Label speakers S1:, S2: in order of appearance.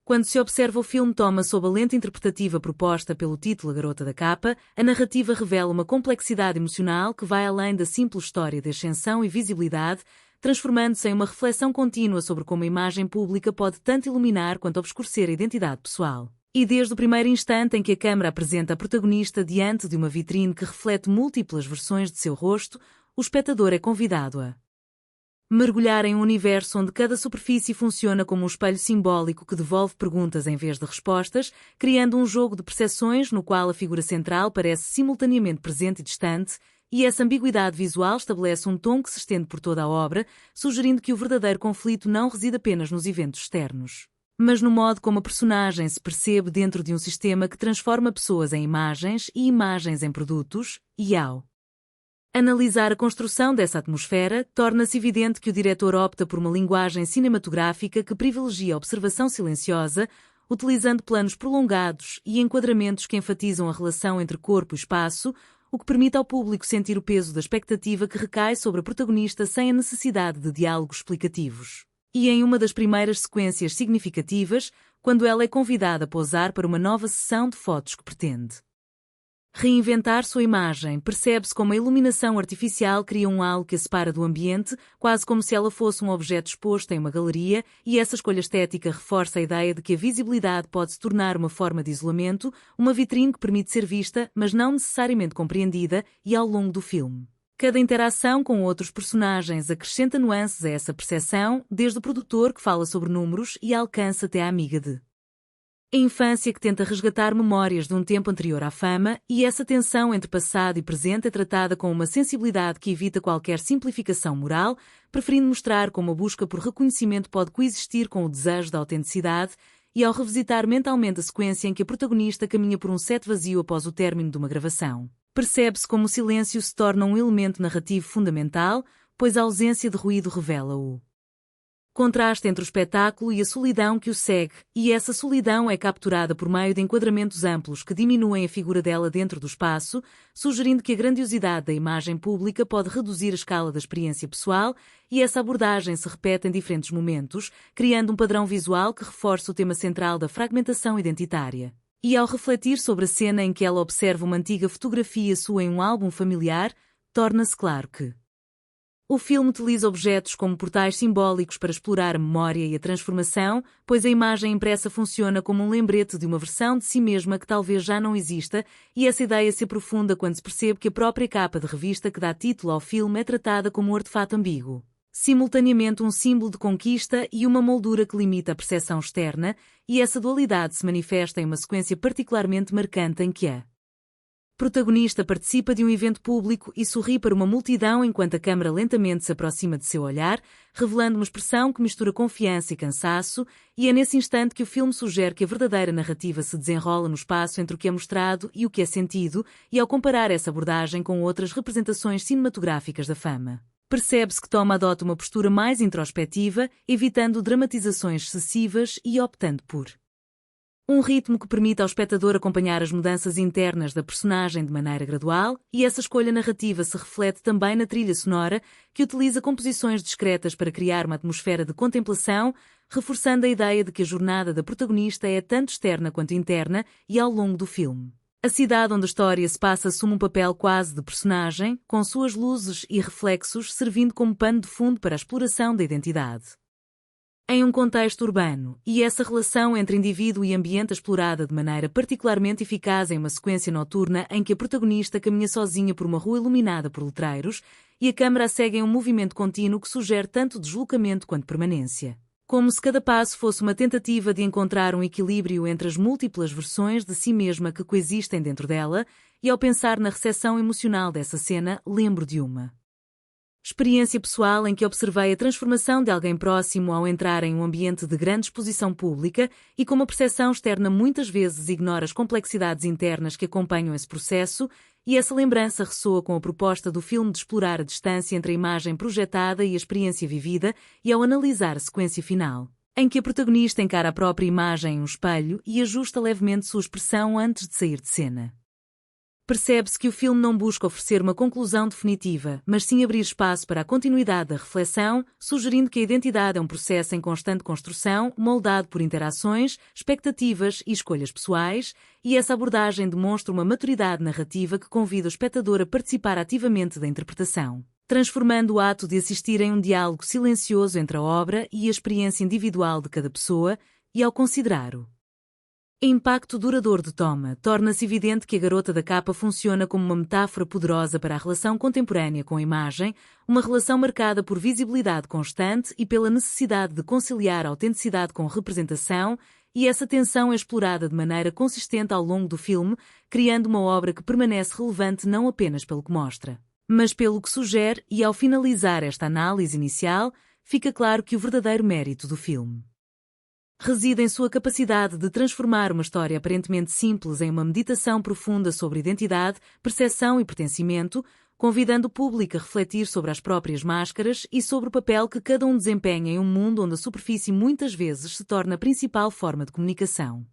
S1: Quando se observa o filme toma sob a lente interpretativa proposta pelo título A Garota da Capa, a narrativa revela uma complexidade emocional que vai além da simples história de ascensão e visibilidade, transformando-se em uma reflexão contínua sobre como a imagem pública pode tanto iluminar quanto obscurecer a identidade pessoal. E desde o primeiro instante em que a câmara apresenta a protagonista diante de uma vitrine que reflete múltiplas versões de seu rosto, o espectador é convidado a mergulhar em um universo onde cada superfície funciona como um espelho simbólico que devolve perguntas em vez de respostas, criando um jogo de percepções no qual a figura central parece simultaneamente presente e distante, e essa ambiguidade visual estabelece um tom que se estende por toda a obra, sugerindo que o verdadeiro conflito não reside apenas nos eventos externos, mas no modo como a personagem se percebe dentro de um sistema que transforma pessoas em imagens e imagens em produtos, e ao analisar a construção dessa atmosfera, torna-se evidente que o diretor opta por uma linguagem cinematográfica que privilegia a observação silenciosa, utilizando planos prolongados e enquadramentos que enfatizam a relação entre corpo e espaço, o que permite ao público sentir o peso da expectativa que recai sobre a protagonista sem a necessidade de diálogos explicativos. E em uma das primeiras sequências significativas, quando ela é convidada a posar para uma nova sessão de fotos que pretende reinventar sua imagem, percebe-se como a iluminação artificial cria um halo que a separa do ambiente, quase como se ela fosse um objeto exposto em uma galeria, e essa escolha estética reforça a ideia de que a visibilidade pode se tornar uma forma de isolamento, uma vitrine que permite ser vista, mas não necessariamente compreendida, e ao longo do filme. Cada interação com outros personagens acrescenta nuances a essa percepção, desde o produtor que fala sobre números e alcança até a amiga de a infância que tenta resgatar memórias de um tempo anterior à fama, e essa tensão entre passado e presente é tratada com uma sensibilidade que evita qualquer simplificação moral, preferindo mostrar como a busca por reconhecimento pode coexistir com o desejo da autenticidade, e ao revisitar mentalmente a sequência em que a protagonista caminha por um set vazio após o término de uma gravação, percebe-se como o silêncio se torna um elemento narrativo fundamental, pois a ausência de ruído revela o contraste entre o espetáculo e a solidão que o segue, e essa solidão é capturada por meio de enquadramentos amplos que diminuem a figura dela dentro do espaço, sugerindo que a grandiosidade da imagem pública pode reduzir a escala da experiência pessoal, e essa abordagem se repete em diferentes momentos, criando um padrão visual que reforça o tema central da fragmentação identitária. E ao refletir sobre a cena em que ela observa uma antiga fotografia sua em um álbum familiar, torna-se claro que o filme utiliza objetos como portais simbólicos para explorar a memória e a transformação, pois a imagem impressa funciona como um lembrete de uma versão de si mesma que talvez já não exista, e essa ideia se aprofunda quando se percebe que a própria capa de revista que dá título ao filme é tratada como um artefato ambíguo, simultaneamente um símbolo de conquista e uma moldura que limita a percepção externa, e essa dualidade se manifesta em uma sequência particularmente marcante em que a protagonista participa de um evento público e sorri para uma multidão enquanto a câmara lentamente se aproxima de seu olhar, revelando uma expressão que mistura confiança e cansaço, e é nesse instante que o filme sugere que a verdadeira narrativa se desenrola no espaço entre o que é mostrado e o que é sentido, e ao comparar essa abordagem com outras representações cinematográficas da fama, percebe-se que Tom adota uma postura mais introspectiva, evitando dramatizações excessivas e optando por um ritmo que permite ao espectador acompanhar as mudanças internas da personagem de maneira gradual, e essa escolha narrativa se reflete também na trilha sonora, que utiliza composições discretas para criar uma atmosfera de contemplação, reforçando a ideia de que a jornada da protagonista é tanto externa quanto interna, e ao longo do filme a cidade onde a história se passa assume um papel quase de personagem, com suas luzes e reflexos servindo como pano de fundo para a exploração da identidade em um contexto urbano, e essa relação entre indivíduo e ambiente é explorada de maneira particularmente eficaz em uma sequência noturna em que a protagonista caminha sozinha por uma rua iluminada por letreiros, e a câmara a segue em um movimento contínuo que sugere tanto deslocamento quanto permanência, como se cada passo fosse uma tentativa de encontrar um equilíbrio entre as múltiplas versões de si mesma que coexistem dentro dela, e ao pensar na recepção emocional dessa cena, lembro de uma experiência pessoal em que observei a transformação de alguém próximo ao entrar em um ambiente de grande exposição pública, e como a percepção externa muitas vezes ignora as complexidades internas que acompanham esse processo, e essa lembrança ressoa com a proposta do filme de explorar a distância entre a imagem projetada e a experiência vivida, e ao analisar a sequência final, em que a protagonista encara a própria imagem em um espelho e ajusta levemente sua expressão antes de sair de cena. Percebe-se que o filme não busca oferecer uma conclusão definitiva, mas sim abrir espaço para a continuidade da reflexão, sugerindo que a identidade é um processo em constante construção, moldado por interações, expectativas e escolhas pessoais, e essa abordagem demonstra uma maturidade narrativa que convida o espectador a participar ativamente da interpretação, transformando o ato de assistir em um diálogo silencioso entre a obra e a experiência individual de cada pessoa, e ao considerar o impacto duradouro de Toma, torna-se evidente que A Garota da Capa funciona como uma metáfora poderosa para a relação contemporânea com a imagem, uma relação marcada por visibilidade constante e pela necessidade de conciliar a autenticidade com representação, e essa tensão é explorada de maneira consistente ao longo do filme, criando uma obra que permanece relevante não apenas pelo que mostra, mas pelo que sugere, e ao finalizar esta análise inicial, fica claro que o verdadeiro mérito do filme reside em sua capacidade de transformar uma história aparentemente simples em uma meditação profunda sobre identidade, percepção e pertencimento, convidando o público a refletir sobre as próprias máscaras e sobre o papel que cada um desempenha em um mundo onde a superfície muitas vezes se torna a principal forma de comunicação.